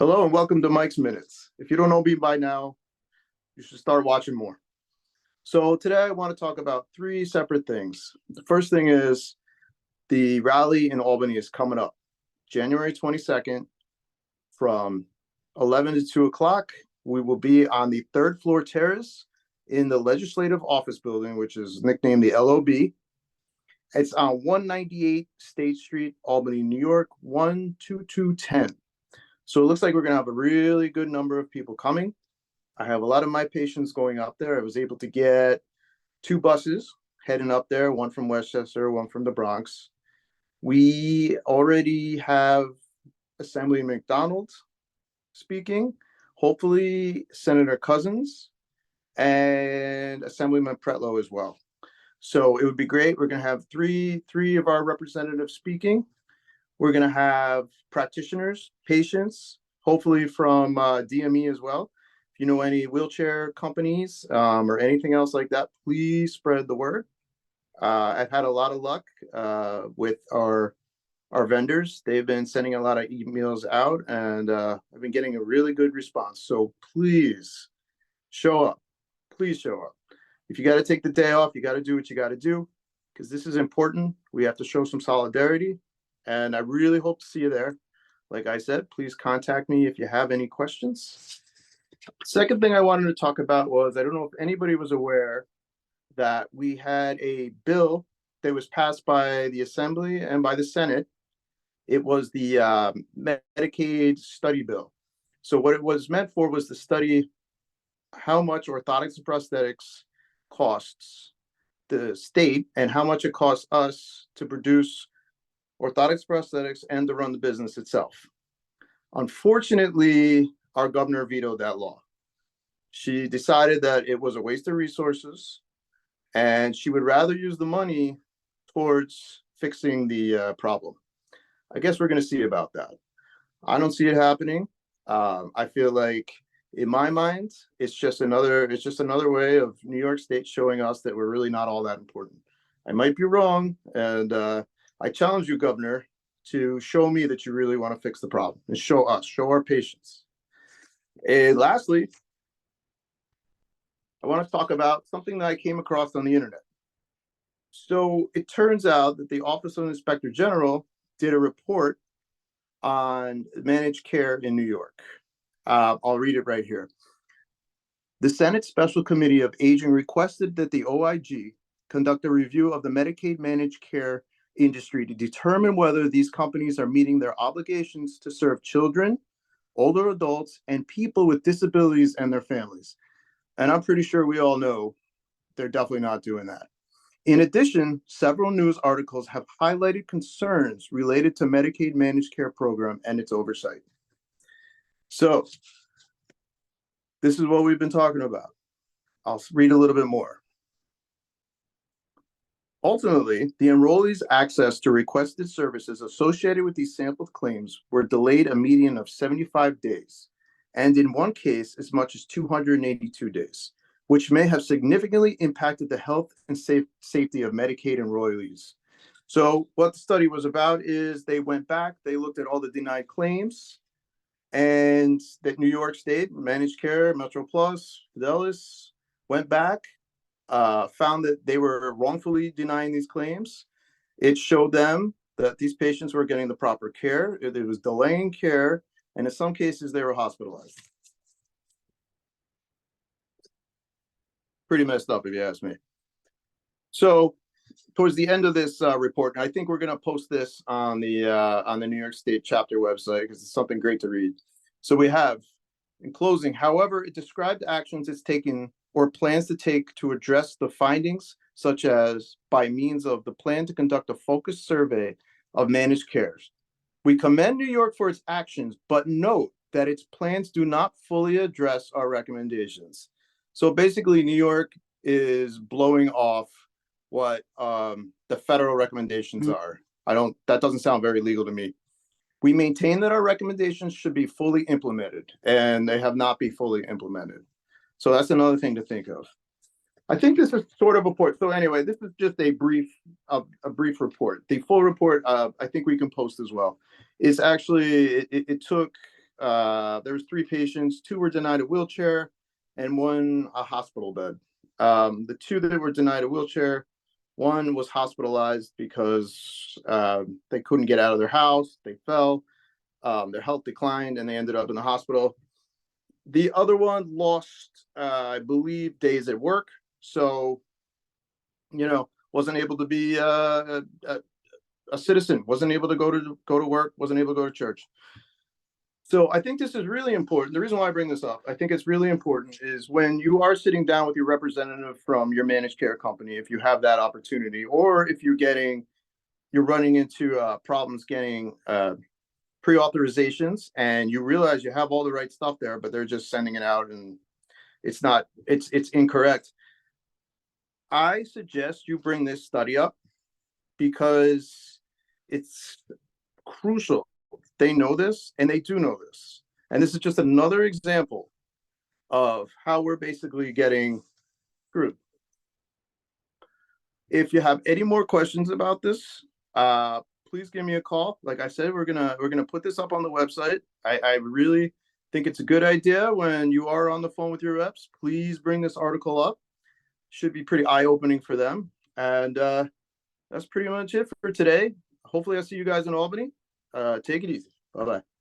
Hello and welcome to Mike's Minutes. If you don't know me by now, you should start watching more. So today I want to talk about three separate things. The first thing is the rally in Albany is coming up, January 22nd from 11 to 2 o'clock. We will be on the third floor terrace in the Legislative Office Building, which is nicknamed the LOB. It's on 198 State Street, Albany, New York, 12210. So it looks like we're going to have a really good number of people coming. I have a lot of my patients going up there. I was able to get two buses heading up there, one from Westchester, one from the Bronx. We already have Assemblyman McDonald speaking, hopefully Senator Cousins, and Assemblyman Pretlow as well. So it would be great. We're going to have three of our representatives speaking. We're going to have practitioners, patients, hopefully from DME as well. If you know any wheelchair companies or anything else like that, please spread the word. I've had a lot of luck with our vendors. They've been sending a lot of emails out, and I've been getting a really good response. So please show up. Please show up. If you got to take the day off, you got to do what you got to do, because this is important. We have to show some solidarity, and I really hope to see you there. Like I said, please contact me if you have any questions. Second thing I wanted to talk about was, I don't know if anybody was aware that we had a bill that was passed by the Assembly and by the Senate. It was the Medicaid study bill. So what it was meant for was to study how much orthotics and prosthetics costs the state and how much it costs us to produce orthotics, prosthetics, and to run the business itself. Unfortunately, our governor vetoed that law. She decided that it was a waste of resources, and she would rather use the money towards fixing the problem. I guess we're going to see about that. I don't see it happening. I feel like, in my mind, it's just another way of New York State showing us that we're really not all that important. I might be wrong, and I challenge you, Governor, to show me that you really want to fix the problem and show our patients. And lastly, I want to talk about something that I came across on the internet. So it turns out that the Office of the Inspector General did a report on managed care in New York. I'll read it right here. The Senate Special Committee of Aging requested that the OIG conduct a review of the Medicaid managed care industry to determine whether these companies are meeting their obligations to serve children, older adults, and people with disabilities and their families. And I'm pretty sure we all know they're definitely not doing that. In addition, several news articles have highlighted concerns related to Medicaid managed care program and its oversight. So this is what we've been talking about. I'll read a little bit more. Ultimately, the enrollees' access to requested services associated with these sampled claims were delayed a median of 75 days, and in one case, as much as 282 days, which may have significantly impacted the health and safety of Medicaid enrollees. So what the study was about is they went back, they looked at all the denied claims, and that New York State, Managed Care, Metro Plus, Fidelis, went back, found that they were wrongfully denying these claims. It showed them that these patients were getting the proper care. It was delaying care, and in some cases, they were hospitalized. Pretty messed up, if you ask me. So, towards the end of this report, and I think we're going to post this on the New York State chapter website because it's something great to read. So we have, in closing, however, it described actions it's taking or plans to take to address the findings, such as by means of the plan to conduct a focused survey of managed cares. We commend New York for its actions, but note that its plans do not fully address our recommendations. So basically, New York is blowing off what the federal recommendations are. That doesn't sound very legal to me. We maintain that our recommendations should be fully implemented, and they have not been fully implemented. So that's another thing to think of. I think this is sort of a report. So anyway, this is just a brief report. The full report, I think we can post as well. It's actually, it took there was 3 patients. 2 were denied a wheelchair and 1 a hospital bed. The 2 that were denied a wheelchair, 1 was hospitalized because they couldn't get out of their house. They fell. Their health declined and they ended up in the hospital. The other one lost, I believe, days at work. So, wasn't able to be a citizen, wasn't able to go to work, wasn't able to go to church. So I think this is really important. The reason why I bring this up, I think it's really important, is when you are sitting down with your representative from your managed care company, if you have that opportunity, or if you're running into problems getting pre-authorizations and you realize you have all the right stuff there, but they're just sending it out and it's incorrect. I suggest you bring this study up because it's crucial. They know this and they do know this. And this is just another example of how we're basically getting screwed. If you have any more questions about this, please give me a call. Like I said, we're gonna put this up on the website. I really think it's a good idea when you are on the phone with your reps. Please bring this article up. Should be pretty eye-opening for them. And that's pretty much it for today. Hopefully, I'll see you guys in Albany. Take it easy. Bye-bye.